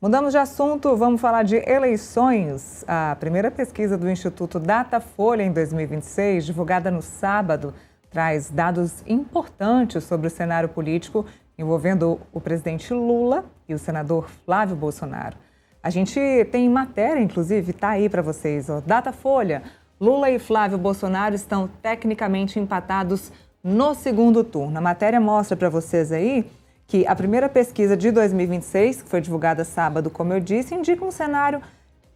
Mudamos de assunto, vamos falar de eleições. A primeira pesquisa do Instituto Datafolha em 2026, divulgada no sábado, traz dados importantes sobre o cenário político envolvendo o presidente Lula e o senador Flávio Bolsonaro. A gente tem matéria, inclusive, está aí para vocês. Datafolha, Lula e Flávio Bolsonaro estão tecnicamente empatados no segundo turno. A matéria mostra para vocês aí que a primeira pesquisa de 2026, que foi divulgada sábado, como eu disse, indica um cenário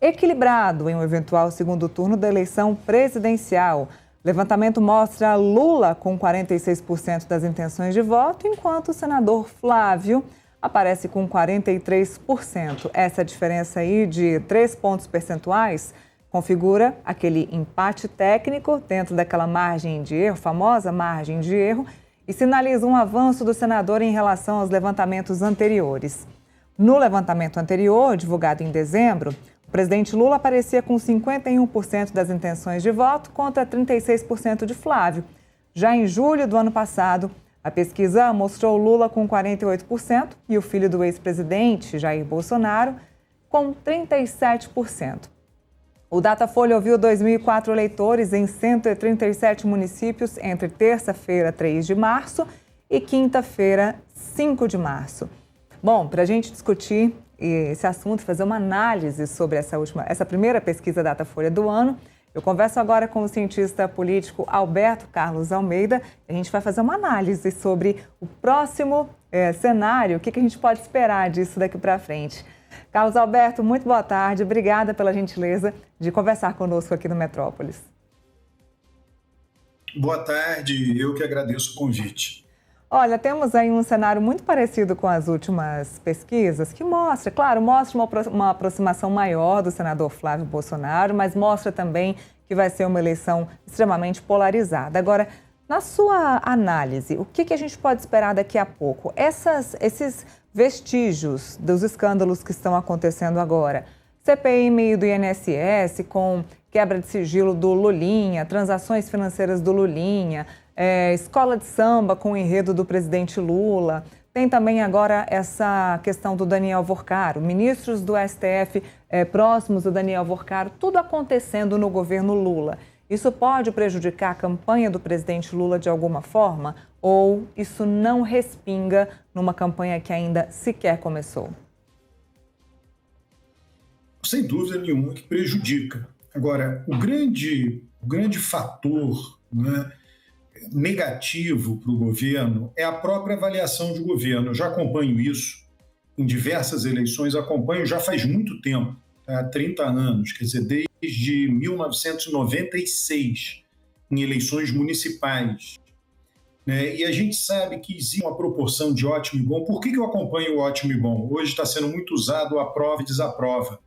equilibrado em um eventual segundo turno da eleição presidencial. O levantamento mostra Lula com 46% das intenções de voto, enquanto o senador Flávio aparece com 43%. Essa diferença aí de 3 pontos percentuais configura aquele empate técnico dentro daquela margem de erro, famosa margem de erro, e sinaliza um avanço do senador em relação aos levantamentos anteriores. No levantamento anterior, divulgado em dezembro, o presidente Lula aparecia com 51% das intenções de voto contra 36% de Flávio. Já em julho do ano passado, a pesquisa mostrou Lula com 48% e o filho do ex-presidente, Jair Bolsonaro, com 37%. O Datafolha ouviu 2.004 eleitores em 137 municípios entre terça-feira, 3 de março, e quinta-feira, 5 de março. Bom, para a gente discutir esse assunto, fazer uma análise sobre essa primeira pesquisa Datafolha do ano, eu converso agora com o cientista político Alberto Carlos Almeida. A gente vai fazer uma análise sobre o próximo cenário, o que a gente pode esperar disso daqui para frente. Carlos Alberto, muito boa tarde. Obrigada pela gentileza de conversar conosco aqui no Metrópolis. Boa tarde, eu que agradeço o convite. Olha, temos aí um cenário muito parecido com as últimas pesquisas, que mostra uma aproximação maior do senador Flávio Bolsonaro, mas mostra também que vai ser uma eleição extremamente polarizada. Agora, na sua análise, o que a gente pode esperar daqui a pouco? Esses vestígios dos escândalos que estão acontecendo agora. CPI meio do INSS, com quebra de sigilo do Lulinha, transações financeiras do Lulinha, escola de samba com o enredo do presidente Lula. Tem também agora essa questão do Daniel Worcaro, ministros do STF próximos do Daniel Worcaro, tudo acontecendo no governo Lula. Isso pode prejudicar a campanha do presidente Lula de alguma forma? Ou isso não respinga numa campanha que ainda sequer começou? Sem dúvida nenhuma que prejudica. Agora, o grande fator, né, negativo para o governo é a própria avaliação de governo. Eu já acompanho isso em diversas eleições, acompanho já faz muito tempo, há 30 anos, quer dizer, desde 1996, em eleições municipais. E a gente sabe que existe uma proporção de ótimo e bom. Por que eu acompanho o ótimo e bom? Hoje está sendo muito usado o aprova e desaprova.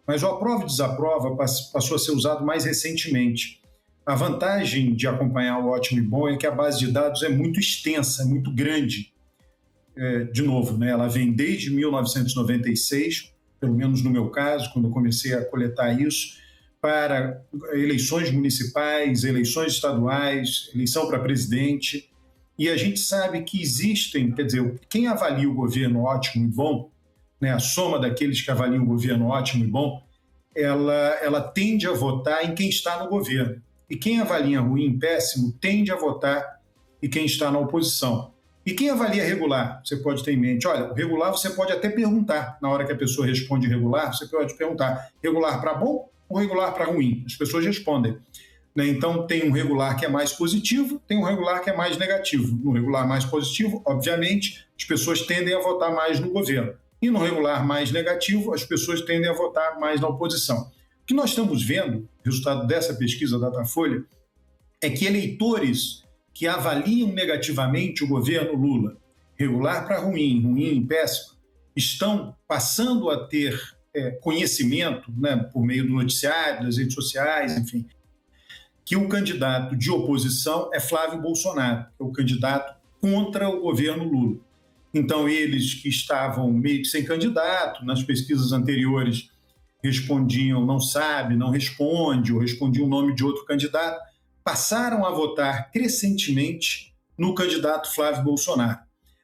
Mas o aprova e desaprova passou a ser usado mais recentemente. A vantagem de acompanhar o ótimo e bom é que a base de dados é muito extensa, é muito grande. De novo, ela vem desde 1996, pelo menos no meu caso, quando eu comecei a coletar isso, para eleições municipais, eleições estaduais, eleição para presidente. E a gente sabe que existem, quer dizer, quem avalia o governo ótimo e bom, a soma daqueles que avaliam o governo ótimo e bom, ela tende a votar em quem está no governo. E quem avalia ruim e péssimo tende a votar em quem está na oposição. E quem avalia regular, você pode ter em mente, olha, o regular você pode até perguntar, na hora que a pessoa responde regular, você pode perguntar regular para bom ou regular para ruim? As pessoas respondem. Então, tem um regular que é mais positivo, tem um regular que é mais negativo. No regular mais positivo, obviamente, as pessoas tendem a votar mais no governo. E no regular mais negativo, as pessoas tendem a votar mais na oposição. O que nós estamos vendo, resultado dessa pesquisa da Datafolha, é que eleitores que avaliam negativamente o governo Lula, regular para ruim, ruim e péssimo, estão passando a ter conhecimento, por meio do noticiário, das redes sociais, enfim, que o candidato de oposição é Flávio Bolsonaro, que é o candidato contra o governo Lula. Então, eles que estavam meio que sem candidato, nas pesquisas anteriores respondiam não sabe, não responde, ou respondiam o nome de outro candidato, passaram a votar crescentemente no candidato Flávio Bolsonaro.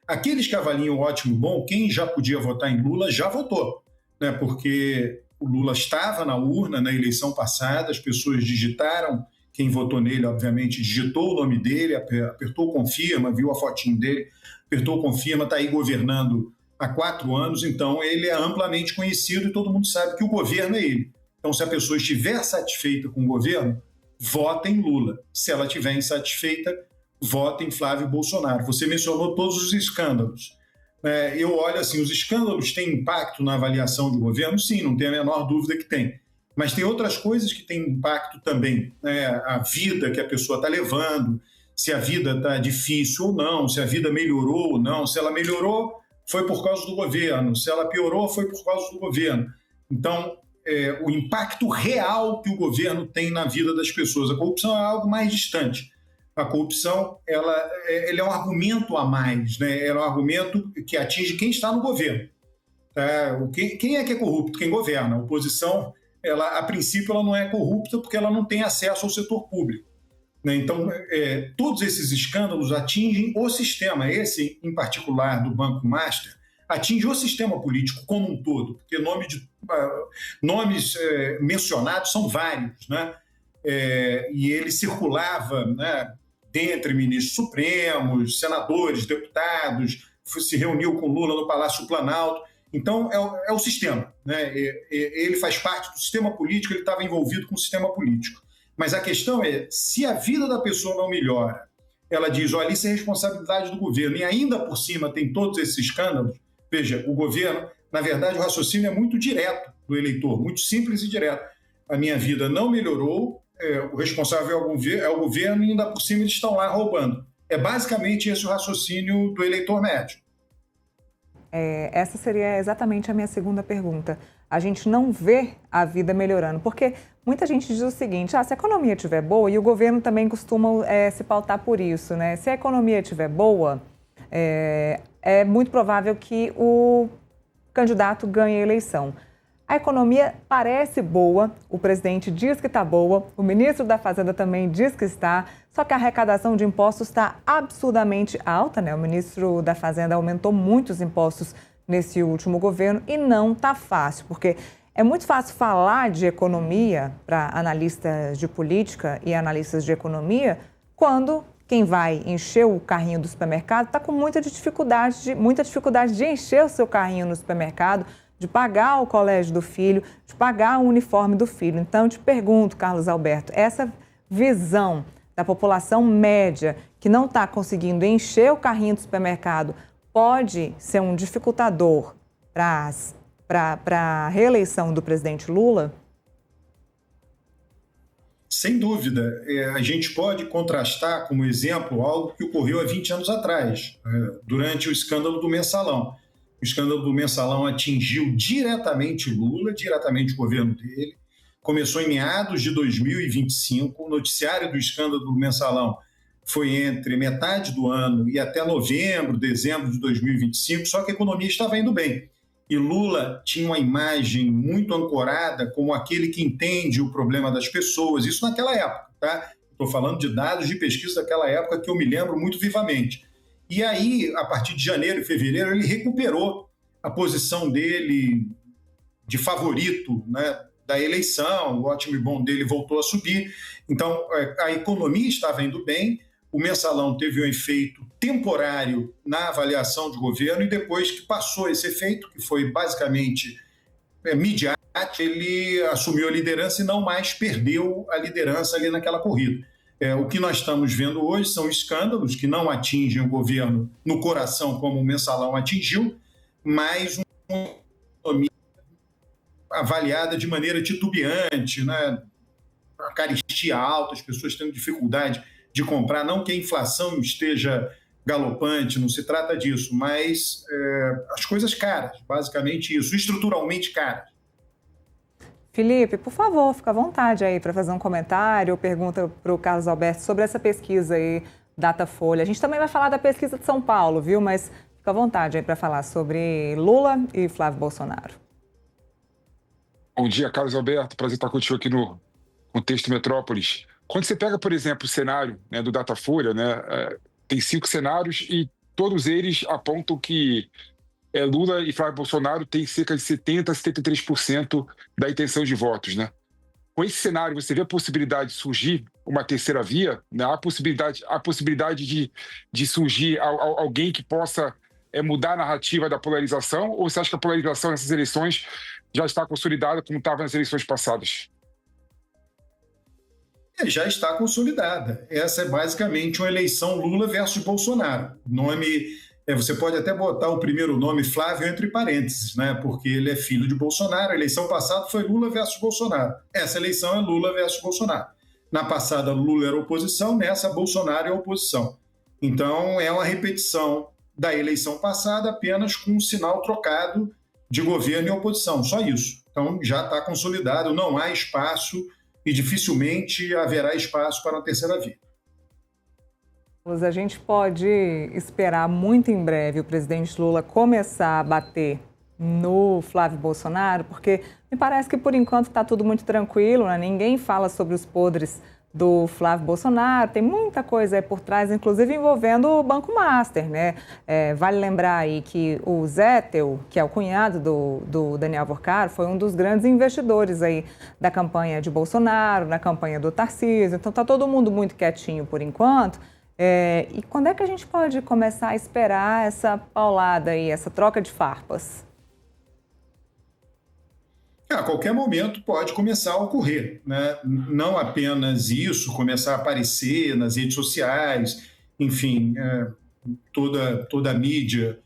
Aqueles que avaliam ótimo e bom, quem já podia votar em Lula já votou. né, porque o Lula estava na urna na eleição passada, as pessoas digitaram, quem votou nele, obviamente, digitou o nome dele, apertou confirma, viu a fotinho dele, apertou confirma, está aí governando há 4 anos, então ele é amplamente conhecido e todo mundo sabe que o governo é ele. Então, se a pessoa estiver satisfeita com o governo, vota em Lula. Se ela estiver insatisfeita, vota em Flávio Bolsonaro. Você mencionou todos os escândalos. Eu olho assim, os escândalos têm impacto na avaliação do governo? Sim, não tem a menor dúvida que tem. Mas tem outras coisas que têm impacto também. A vida que a pessoa está levando, se a vida está difícil ou não, se a vida melhorou ou não. Se ela melhorou, foi por causa do governo. Se ela piorou, foi por causa do governo. Então, o impacto real que o governo tem na vida das pessoas. A corrupção é algo mais distante. A corrupção ela é um argumento a mais, né? É um argumento que atinge quem está no governo. Quem é que é corrupto? Quem governa. A oposição, a princípio, ela não é corrupta porque ela não tem acesso ao setor público, né? Então, todos esses escândalos atingem o sistema. Esse, em particular, do Banco Master, atinge o sistema político como um todo, porque nomes mencionados são vários, né? E ele circulava, né, dentre ministros supremos, senadores, deputados, se reuniu com Lula no Palácio Planalto. Então, é o sistema, né? Ele faz parte do sistema político, ele estava envolvido com o sistema político. Mas a questão é, se a vida da pessoa não melhora, ela diz, olha, isso é responsabilidade do governo, e ainda por cima tem todos esses escândalos. Veja, o governo, na verdade, o raciocínio é muito direto do eleitor, muito simples e direto. A minha vida não melhorou, o responsável é o governo e ainda por cima eles estão lá roubando. É basicamente esse o raciocínio do eleitor médio. Essa seria exatamente a minha segunda pergunta. A gente não vê a vida melhorando, porque muita gente diz o seguinte, se a economia estiver boa, e o governo também costuma se pautar por isso, né? Se a economia estiver boa, é muito provável que o candidato ganhe a eleição. A economia parece boa, o presidente diz que está boa, o ministro da Fazenda também diz que está, só que a arrecadação de impostos está absurdamente alta, né? O ministro da Fazenda aumentou muito os impostos nesse último governo e não está fácil, porque é muito fácil falar de economia para analistas de política e analistas de economia quando quem vai encher o carrinho do supermercado está com muita dificuldade de encher o seu carrinho no supermercado, de pagar o colégio do filho, de pagar o uniforme do filho. Então, eu te pergunto, Carlos Alberto, essa visão da população média que não está conseguindo encher o carrinho do supermercado pode ser um dificultador para a reeleição do presidente Lula? Sem dúvida. A gente pode contrastar como exemplo algo que ocorreu há 20 anos atrás, durante o escândalo do Mensalão. O escândalo do Mensalão atingiu diretamente Lula, diretamente o governo dele. Começou em meados de 2025. O noticiário do escândalo do Mensalão foi entre metade do ano e até novembro, dezembro de 2025, só que a economia estava indo bem. E Lula tinha uma imagem muito ancorada como aquele que entende o problema das pessoas. Isso naquela época, tá? Estou falando de dados de pesquisa daquela época que eu me lembro muito vivamente. E aí, a partir de janeiro e fevereiro, ele recuperou a posição dele de favorito, né, da eleição, o ótimo e bom dele voltou a subir. Então, a economia estava indo bem, o Mensalão teve um efeito temporário na avaliação de governo e depois que passou esse efeito, que foi basicamente midiático, ele assumiu a liderança e não mais perdeu a liderança ali naquela corrida. O que nós estamos vendo hoje são escândalos que não atingem o governo no coração como o Mensalão atingiu, mas uma economia avaliada de maneira titubeante, né? A carestia alta, as pessoas tendo dificuldade de comprar, não que a inflação esteja galopante, não se trata disso, mas as coisas caras, basicamente isso, estruturalmente caras. Felipe, por favor, fica à vontade aí para fazer um comentário ou pergunta para o Carlos Alberto sobre essa pesquisa aí, Datafolha. A gente também vai falar da pesquisa de São Paulo, viu? Mas fica à vontade aí para falar sobre Lula e Flávio Bolsonaro. Bom dia, Carlos Alberto. Prazer estar contigo aqui no Contexto Metrópolis. Quando você pega, por exemplo, o cenário, né, do Datafolha, né, tem 5 cenários e todos eles apontam que Lula e Flávio Bolsonaro têm cerca de 70% a 73% da intenção de votos, né? Com esse cenário, você vê a possibilidade de surgir uma terceira via, né? A possibilidade de surgir alguém que possa mudar a narrativa da polarização, ou você acha que a polarização nessas eleições já está consolidada como estava nas eleições passadas? Já está consolidada. Essa é basicamente uma eleição Lula versus Bolsonaro. Você pode até botar o primeiro nome Flávio entre parênteses, né? Porque ele é filho de Bolsonaro. A eleição passada foi Lula versus Bolsonaro. Essa eleição é Lula versus Bolsonaro. Na passada, Lula era oposição, nessa, Bolsonaro é oposição. Então, é uma repetição da eleição passada, apenas com um sinal trocado de governo e oposição, só isso. Então, já está consolidado, não há espaço e dificilmente haverá espaço para uma terceira via. A gente pode esperar muito em breve o presidente Lula começar a bater no Flávio Bolsonaro, porque me parece que por enquanto está tudo muito tranquilo, né? Ninguém fala sobre os podres do Flávio Bolsonaro, tem muita coisa aí por trás, inclusive envolvendo o Banco Master, né? Vale lembrar aí que o Zettel, que é o cunhado do Daniel Vorcaro, foi um dos grandes investidores aí da campanha de Bolsonaro, na campanha do Tarcísio, então está todo mundo muito quietinho por enquanto. E quando é que a gente pode começar a esperar essa paulada aí, essa troca de farpas? A qualquer momento pode começar a ocorrer, né? Não apenas isso, começar a aparecer nas redes sociais, enfim, toda a mídia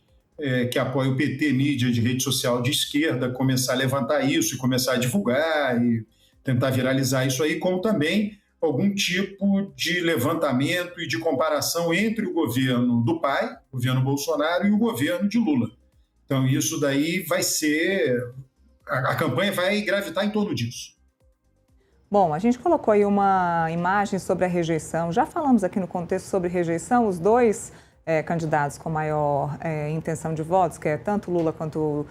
que apoia o PT, mídia de rede social de esquerda, começar a levantar isso e começar a divulgar e tentar viralizar isso aí, como também algum tipo de levantamento e de comparação entre o governo do pai, o governo Bolsonaro, e o governo de Lula. Então, isso daí vai ser... A campanha vai gravitar em torno disso. Bom, a gente colocou aí uma imagem sobre a rejeição. Já falamos aqui no contexto sobre rejeição, os dois candidatos com maior intenção de votos, que é tanto Lula quanto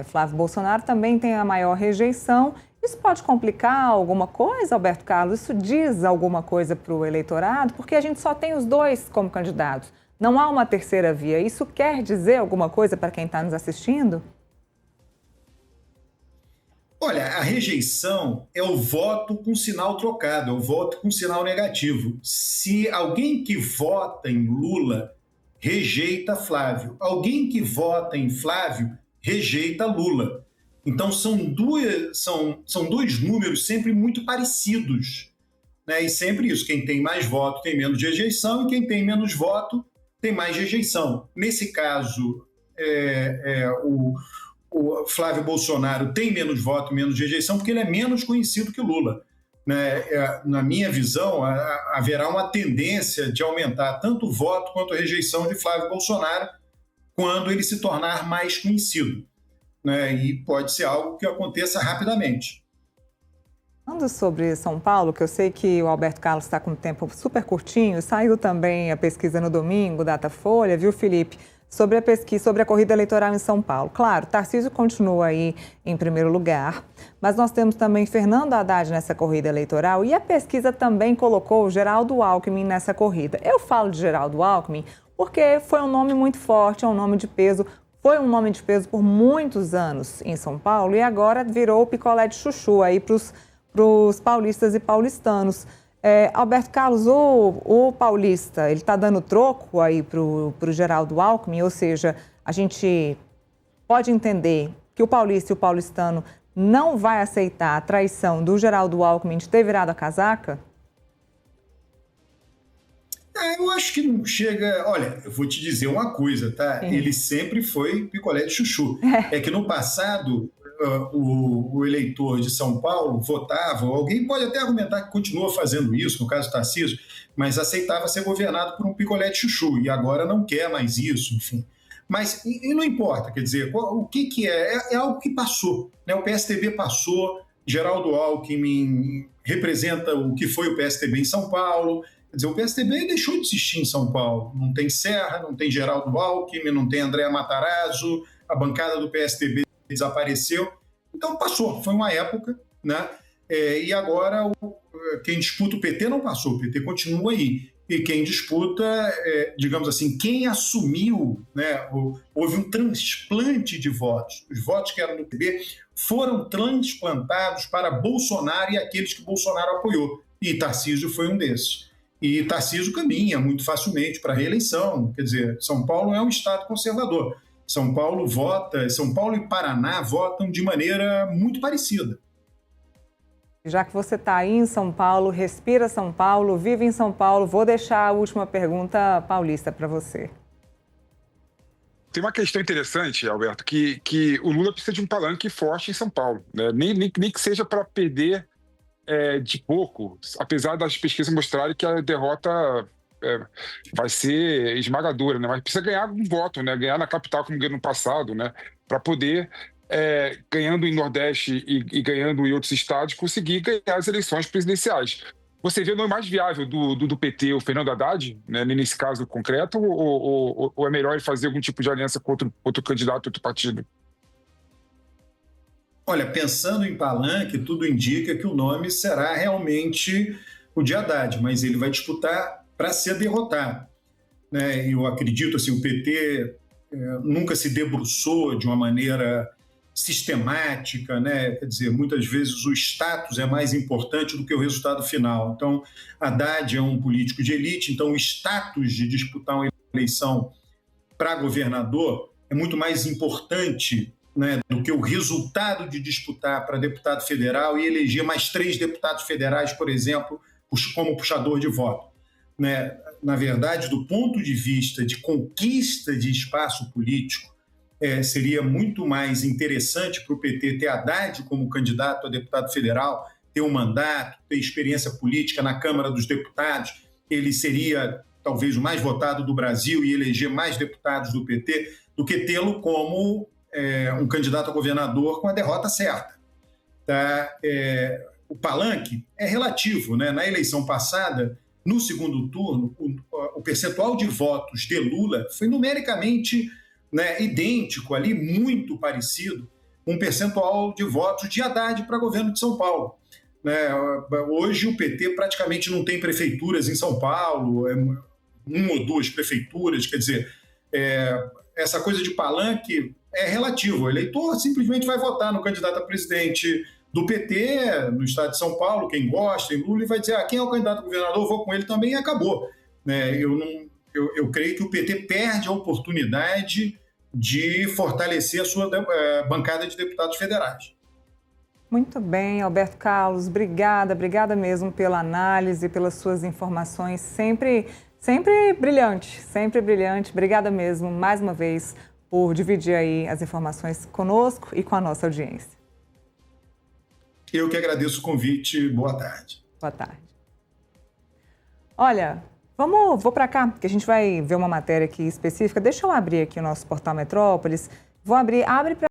Flávio Bolsonaro, também tem a maior rejeição. Isso pode complicar alguma coisa, Alberto Carlos? Isso diz alguma coisa para o eleitorado? Porque a gente só tem os dois como candidatos. Não há uma terceira via. Isso quer dizer alguma coisa para quem está nos assistindo? Olha, a rejeição é o voto com sinal trocado, é o voto com sinal negativo. Se alguém que vota em Lula rejeita Flávio, alguém que vota em Flávio rejeita Lula. Então são dois números sempre muito parecidos, né? E sempre isso, quem tem mais voto tem menos rejeição e quem tem menos voto tem mais rejeição. Nesse caso, o Flávio Bolsonaro tem menos voto, menos rejeição, porque ele é menos conhecido que o Lula, né? Na minha visão, haverá uma tendência de aumentar tanto o voto quanto a rejeição de Flávio Bolsonaro quando ele se tornar mais conhecido, né? E pode ser algo que aconteça rapidamente. Falando sobre São Paulo, que eu sei que o Alberto Carlos está com um tempo super curtinho, saiu também a pesquisa no domingo, Datafolha, viu, Felipe? Sobre a pesquisa, sobre a corrida eleitoral em São Paulo. Claro, Tarcísio continua aí em primeiro lugar, mas nós temos também Fernando Haddad nessa corrida eleitoral e a pesquisa também colocou o Geraldo Alckmin nessa corrida. Eu falo de Geraldo Alckmin porque foi um nome muito forte, é um nome de peso, foi um nome de peso por muitos anos em São Paulo e agora virou o picolé de chuchu aí para os paulistas e paulistanos. Alberto Carlos, o paulista, ele está dando troco aí para o Geraldo Alckmin, ou seja, a gente pode entender que o paulista e o paulistano não vai aceitar a traição do Geraldo Alckmin de ter virado a casaca? Eu acho que não chega... Olha, eu vou te dizer uma coisa, tá? Sim. Ele sempre foi picolé de chuchu. É que no passado... O eleitor de São Paulo votava, alguém pode até argumentar que continua fazendo isso, no caso do Tarcísio, mas aceitava ser governado por um picolé de chuchu, e agora não quer mais isso, enfim. Mas e não importa, quer dizer, o que é? É algo que passou, né? O PSDB passou, Geraldo Alckmin representa o que foi o PSDB em São Paulo, quer dizer, o PSDB deixou de existir em São Paulo, não tem Serra, não tem Geraldo Alckmin, não tem André Matarazzo, a bancada do PSDB desapareceu, então passou, foi uma época, né? E agora quem disputa o PT não passou, o PT continua aí. e quem disputa, digamos assim, quem assumiu, né, houve um transplante de votos. Os votos que eram do PB foram transplantados para Bolsonaro e aqueles que Bolsonaro apoiou. E Tarcísio foi um desses. E Tarcísio caminha muito facilmente para a reeleição. Quer dizer, São Paulo é um estado conservador. São Paulo e Paraná votam de maneira muito parecida. Já que você está aí em São Paulo, respira São Paulo, vive em São Paulo, vou deixar a última pergunta paulista para você. Tem uma questão interessante, Alberto, que o Lula precisa de um palanque forte em São Paulo, né? Nem que seja para perder de pouco, apesar das pesquisas mostrarem que a derrota vai ser esmagadora, né? Mas precisa ganhar um voto, né? Ganhar na capital como ganhou no passado, né? Para poder, ganhando em Nordeste e ganhando em outros estados, conseguir ganhar as eleições presidenciais. Você vê o nome mais viável do PT, o Fernando Haddad, né, nesse caso concreto, ou é melhor ele fazer algum tipo de aliança com outro candidato, outro partido? Olha, pensando em palanque, tudo indica que o nome será realmente o de Haddad, mas ele vai disputar para ser derrotado, né? Eu acredito, assim, o PT nunca se debruçou de uma maneira sistemática, né? Quer dizer, muitas vezes o status é mais importante do que o resultado final. Então, Haddad é um político de elite, então o status de disputar uma eleição para governador é muito mais importante, né, do que o resultado de disputar para deputado federal e eleger mais 3 deputados federais, por exemplo, como puxador de voto. Né? Na verdade, do ponto de vista de conquista de espaço político, seria muito mais interessante para o PT ter Haddad como candidato a deputado federal, ter um mandato, ter experiência política na Câmara dos Deputados. Ele seria talvez o mais votado do Brasil e eleger mais deputados do PT, do que tê-lo como um candidato a governador com a derrota certa. Tá? O palanque é relativo, né? Na eleição passada, no segundo turno, o percentual de votos de Lula foi numericamente, né, idêntico ali, muito parecido com o percentual de votos de Haddad para governo de São Paulo. Né? Hoje o PT praticamente não tem prefeituras em São Paulo, 1 ou 2 prefeituras, quer dizer, essa coisa de palanque é relativo. O eleitor simplesmente vai votar no candidato a presidente do PT, no estado de São Paulo, quem gosta, em Lula, e vai dizer, quem é o candidato a governador, vou com ele também, e acabou. Né? Eu creio que o PT perde a oportunidade de fortalecer a sua bancada de deputados federais. Muito bem, Alberto Carlos, obrigada mesmo pela análise, pelas suas informações, sempre brilhante. Obrigada mesmo, mais uma vez, por dividir aí as informações conosco e com a nossa audiência. Eu que agradeço o convite. Boa tarde. Boa tarde. Olha, vou para cá, que a gente vai ver uma matéria aqui específica. Deixa eu abrir aqui o nosso portal Metrópolis. Abre para